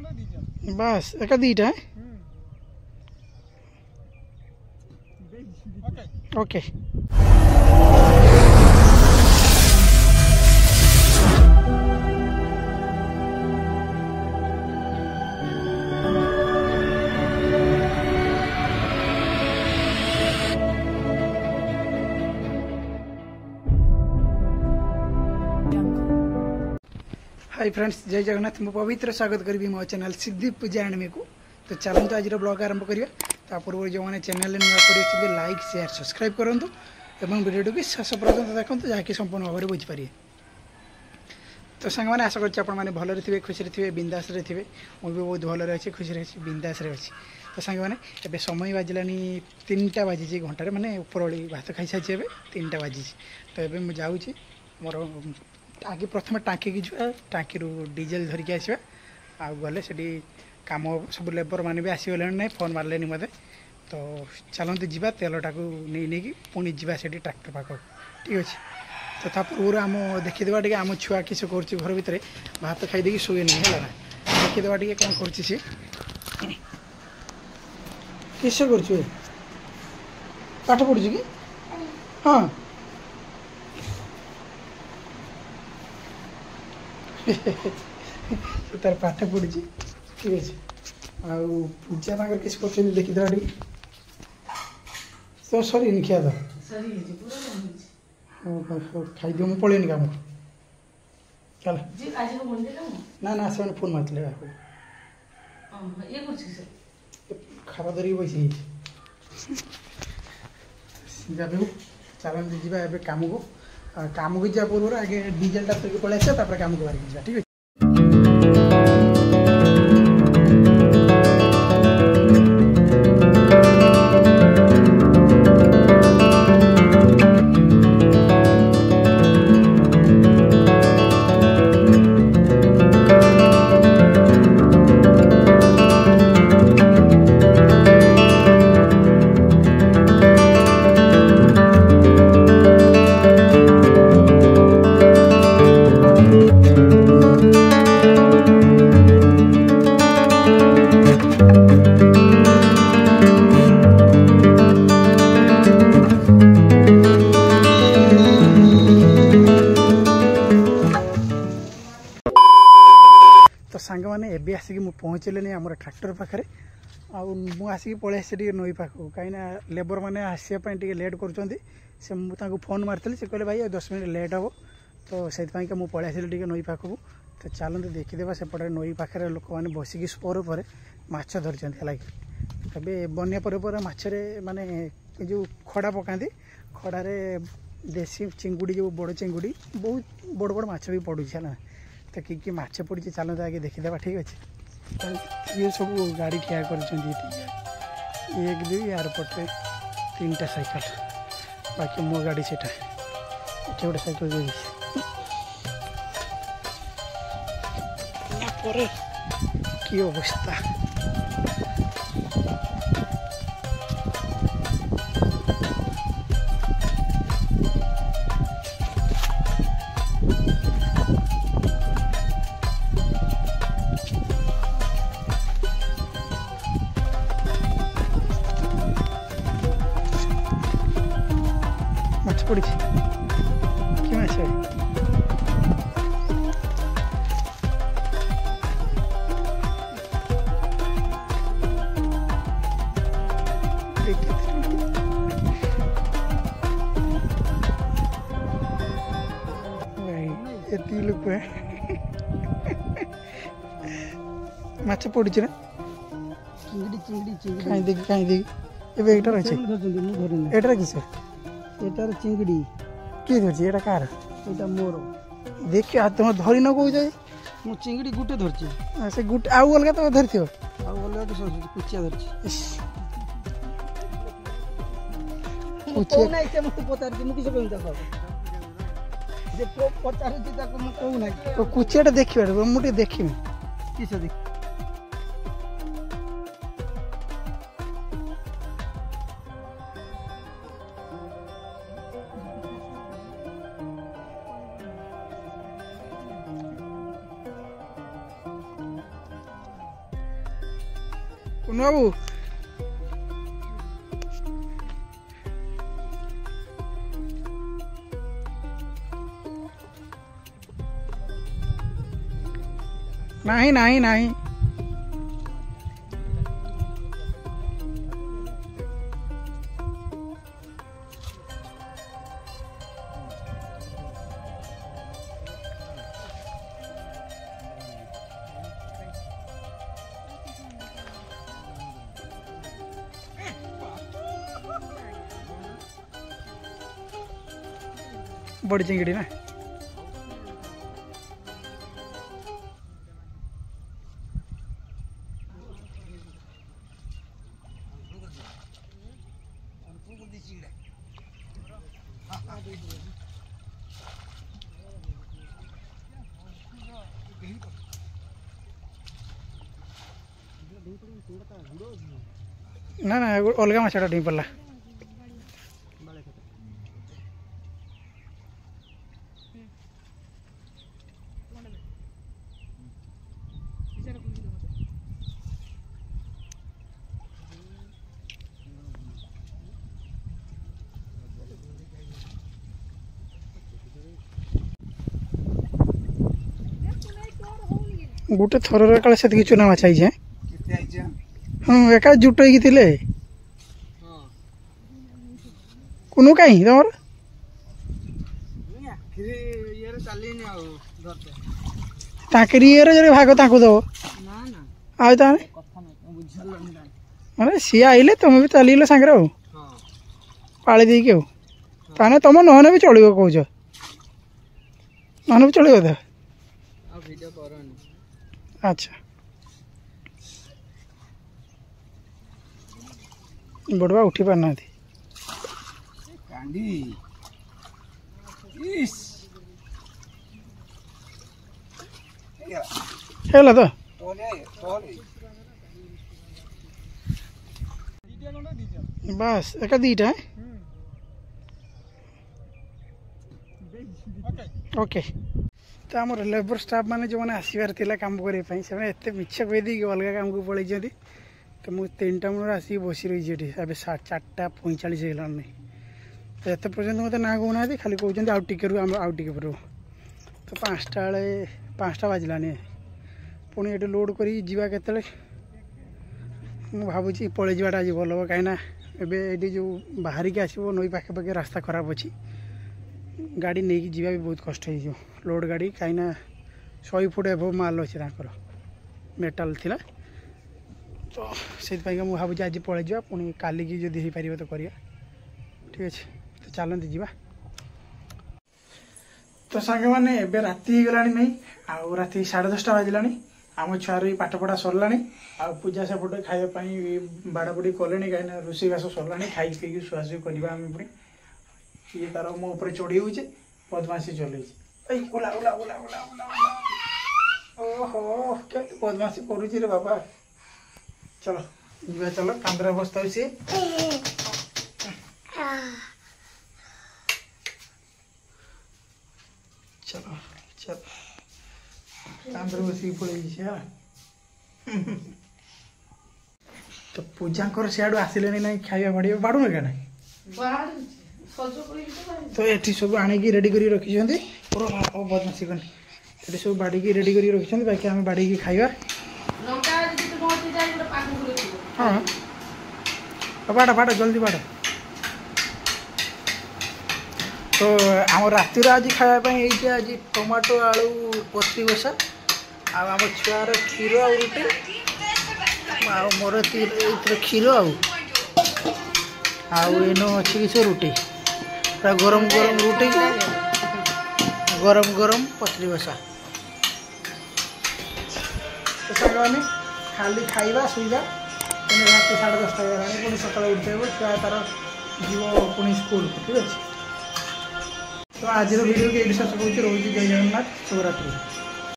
बस एक दीटा है ओके हाय फ्रेंड्स जय जगन्नाथ मु पवित्र स्वागत करी मो चैनल सिद्धि पूजा एंड को तो चलते आज ब्लॉग आरंभ करिया ता पूर्व जो मैंने चैनल नुआ कर लाइक शेयर सब्सक्राइब करूँ और वीडियो की शेष पर्यटन देखो जहाँकि संपूर्ण भाव में बुझीपारे तो सांग मैंने आशा कर भलरे थे खुशी थे बिंदास थे मुझे भी बहुत भलरे अच्छे खुशी अच्छी बिंदास अच्छी तो सांग मैंने ए समय बाजिलानी 3टा बाजी घंटे मैंने उपरओली भात खाई सारी 3टा बाजी तो ये मुझे जाऊँगी मोर आगे प्रथम टाँकी की जा टाँकी डीजेल धरिकी आसवा आ गले से कम सब लेबर मैंने भी आसीगले ना फोन मारे मत तो चलते जा तेलटा को नहीं पुणी जा ट्रैक्टर पाक ठीक अच्छे तो ता पूर्व आम देखीदेवा टे आम छुआ किस कर घर भितर भात खाई शुए नहीं है ना देखीदेवा टे कौन कर किस कर पाठ पढ़ु कि हाँ तार पाठ पढ़ी ठीक अच्छे पूजा तांकर किस कर देखीदेवा टे तो सरी खिया तो खाई दियो मुझे पलैनी काम चल ना ना से फोन मारते खावा धरिकी बैसी चलते जा कम को कम को जा पूर्व आगे डीजेलटा थोड़ी पलि आसा कम को बाहर ठीक है तो सांग मैंने एबी आसिक पहुँचले आम ट्रैक्टर पाखे आसिक पलि आसे नई पाख कहीं लेबर मैंने आसवाई लेट कर फोन मारी से कहले भाई 10 मिनट लेट हम तो से मुझे पलि आसली नई पाख को तो चलते देखीदेवा सेपटे नई पाखे लोक मैंने बसिक स्पोर पर माछ धरती है बनिया पर माछरे माने जो खड़ा पकाती खड़े देसी चिंगुड़ी जो बड़ चिंगुड़ी बहुत बड़ बड़ माछ भी पड़ू है तो कि माछ पड़ी चलते आगे देखीदेवा ठीक अच्छे ये सब गाड़ी ठिया कर 1 2 यार पटे 3टा साइकिल बाकी मो गाड़ी से गोटे साइकिल दे कि अवस्था माछ पड़ी कि माछ एति लोक माछ पड़ी ना कहीं देखी एटार अच्छे एटार किस एटार चिंगड़ी किए धरती एटा कार एटा मोर देखिए तुम धरी न कौ जाए मु चिंगड़ी गुटे धरती से गुटे आउ अलग तुम धरती आउ अलग कुचिया धरती कुचिया देखिए मुझे देखी किस देख कुनु बाबू नहीं नहीं नहीं बड़ी चिंगड़ी ना ना ना अलग माछटा डेई पड़ला गोटे थर काले से चुना माछ आई हाँ एका जुट होते कुनु कहीं तुम ताकरी ये भाग ताकू दब माने सी आइले तुम भी चल सांगे पाली देकी ताने तुम नहने भी चलो कौच नहने भी चलो तो अच्छा बड़वा उठी पारना है तो बस एक दीटा है ओके तो आम लेबर स्टाफ मैंने जो मैंने आसबार कम करने से एत मिछ कहीदी अलग काम को पलैंट तो मुझे 3टा मन आसिक बसी रही ये 4:45 होगा नहीं तो एत पर्यटन मत ना कहना खाली कहते आउ टे पर तो 5टा बाजिलानी पुणी ये लोड कर के भावुँ पलि जावाटा आज भल हम कहीं एबे जो बाहर की आसो नई पाखे पाखे रास्ता खराब अच्छी गाड़ी नहीं जावा भी बहुत कष्ट हो लोड गाड़ी कहीं 100 फुट एभव माल अच्छे मेटाल थिला तो से भावुँ आज पलि जा पुणी काली की जदि हो पार तो करिया ठीक अच्छे तो चलते जा तो सांगे मैंने एबे राति गला नहीं आउ राति 10:30 बाजिला आम छुआर पाठपढ़ा सरला आ पूजा सेपटे खावाई बाड़ाबुड़ी कले कहीं रोषे बास सरला खाई पी शुआशुई करवा आम पुणी ये तार मो ऊपर चढ़ी हो बदमाशी चल ओहो क्या बदमाशी करुचे रे बाबा चलो जीवा चलो कांदरा बसता सी चलो चलो कांदर बस पड़े तो पूजा सियाड़ू आसिले ना खाଇବା बाड़े बाड़ू क्या ना तो ये सब आणिकी रेडी कर रखी बदमाशी करनी ये सब बाड़ी रेडी कर रखी बाकी आम बाड़ी खाଇବା हाँ बाड़ बाड़ जल्दी बाड़ तो आम रातिर आज खावाई आज टमाटो आलू पत्री बसा आम छुआर क्षीर आ रुटी मोर क्षीर आन अच्छी किस रुटी पूरा गरम गरम रुटी गरम गरम पत्री बसा तो सारे खाली खाइबा शुवा रात 10:30 गलानी पुणी सकाल उठे छुआ तार जीव पुणी स्कूल ठीक अच्छे तो आज वीडियो के शेष करूँ रोज जय जगन्नाथ शुभरात्रि।